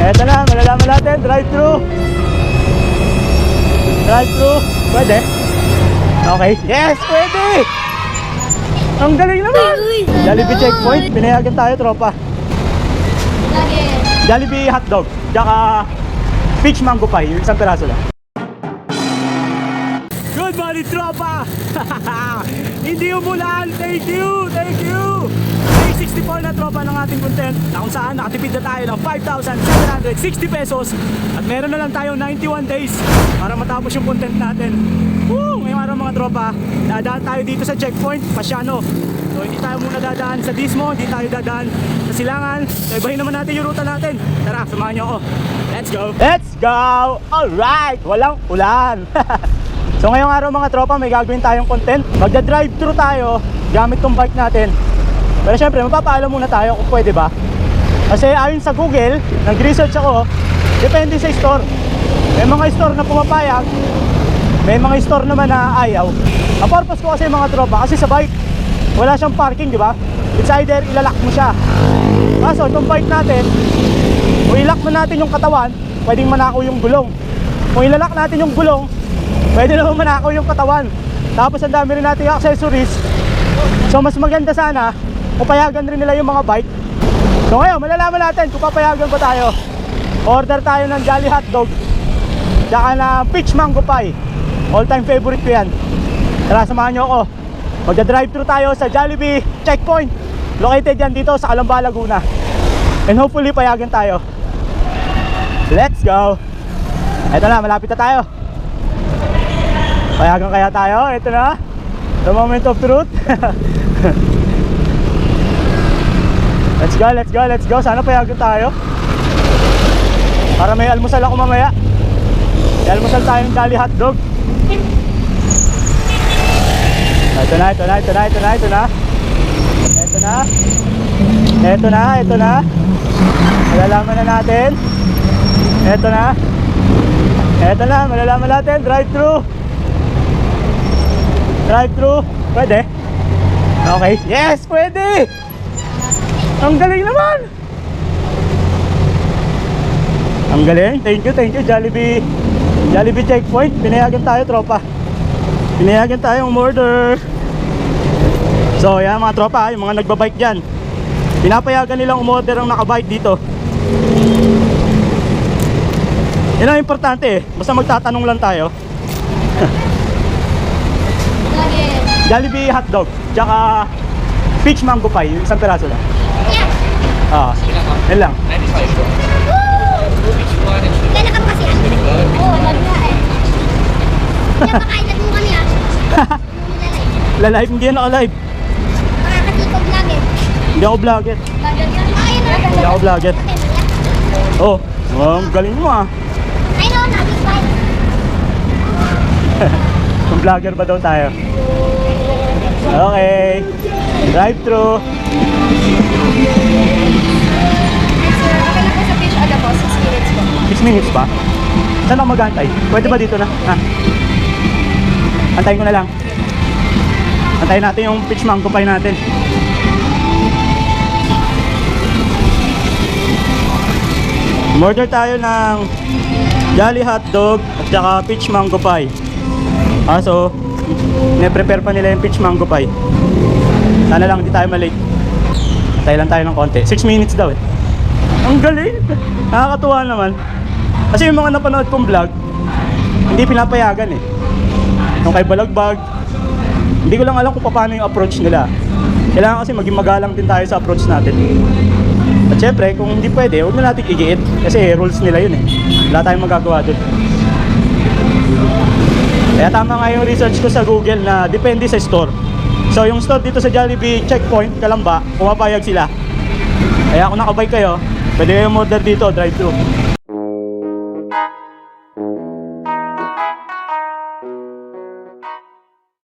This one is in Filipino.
Eto na, malalaman natin, drive-thru. Drive-thru, pwede? Okay, yes, pwede! Ang galing naman! Jollibee checkpoint, pinayagan tayo, tropa. Jollibee hotdog, tsaka peach mango pie, yung isang piraso lang. Good morning, tropa! Hindi umulan, thank you, thank you! Day 64 na, tropa, ng ating content na kung saan nakatipid na tayo ng 5,760 pesos at meron na lang tayong 91 days para matapos yung content natin. Woo! Ngayong araw, mga tropa, dadaan tayo dito sa checkpoint Pasiano. So hindi tayo muna dadaan sa Dismo, hindi tayo dadaan sa Silangan. So ibahin naman natin yung ruta natin. Tara, samahan nyo ako. Let's go! Let's go! Alright! Walang ulan! So ngayong araw, mga tropa, may gagawin tayong content. Magda-drive-thru tayo gamit tong bike natin. Pero syempre, mapapaalam muna tayo kung pwede ba. Kasi ayon sa Google, nag-research ako, depende sa store. May mga store na pumapayag, may mga store naman na ayaw. Ang purpose ko kasi, mga tropa, kasi sa bike wala siyang parking, di ba? It's either ilalak mo siya. Kaso itong bike natin, kung ilak mo natin yung katawan, pwedeng manakaw yung gulong. Kung ilalak natin yung gulong, pwede naman manakaw yung katawan. Tapos ang dami rin natin yung accessories. So mas maganda sana kung payagan rin nila yung mga bike. So ngayon, malalaman natin kung papayagan ba tayo. Order tayo ng Jolly Hotdog tsaka na peach mango pie. All time favorite ko yan. Tara, samahan nyo ako. Magda-drive-thru tayo sa Jollibee checkpoint. Located yan dito sa Calamba, Laguna. And hopefully payagan tayo. Let's go. Eto na, malapit na tayo. Payagan kaya tayo? Eto na, the moment of truth. Let's go, let's go, let's go. Sana payagan tayo para may almusal ako mamaya. May almusal tayong Jolly Hotdog. Ito na, ito na, ito na, ito na, ito na. Ito na. Ito na, ito na. Malalaman na natin. Ito na. Ito na, malalaman natin. Drive-thru. Drive-thru. Pwede? Okay. Yes, pwede! Ang galing naman! Ang galing. Thank you, Jollibee. Jollibee checkpoint. Pinayagan tayo, tropa. Pinayagan tayong order. So yan, mga tropa, yung mga nagbabike dyan, pinapayagan nilang umorder ang nakabike dito. Yan ang importante eh. Basta magtatanong lang tayo. Jollibee hotdog tsaka peach mango pie, yung isang piraso lang. Yan lang. Lalakad kasi yan. Oo, lag nga eh. Napakailag mo kami ah. Lalive, hindi yan naka-live. Makakatikog vlogger. Hindi ako vlogger. Hindi ako vlogger. Oh, ang galing mo ah. I know, naging fine. Kung vlogger ba daw tayo? Okay. Drive-thru. Sir, okay lang po sa fish ada po, 6 minutes po. 6 minutes pa? Saan ako mag-antay? Pwede ba dito na? Ha? Antayin ko na lang. Antayin natin yung peach mango pie natin. Order tayo ng Jolly Hotdog at saka peach mango pie. So ne-prepare pa nila yung peach mango pie. Sana lang hindi tayo malate. Antay lang tayo ng konti. 6 minutes daw eh. Ang galing! Nakakatuwa naman. Kasi yung mga napanood kong vlog, hindi pinapayagan eh. Yung kay Balagbag, hindi ko lang alam kung paano yung approach nila. Kailangan kasi maging magalang din tayo sa approach natin. At syempre, kung hindi pwede, huwag na natin igiit. Kasi rules nila yun eh. Wala tayong magagawa dun. Kaya tama nga yung research ko sa Google na depende sa store. So yung store dito sa Jollibee checkpoint, Calamba, pumapayag sila. Kaya kung nakabike kayo, pwede kayong order dito, drive-thru.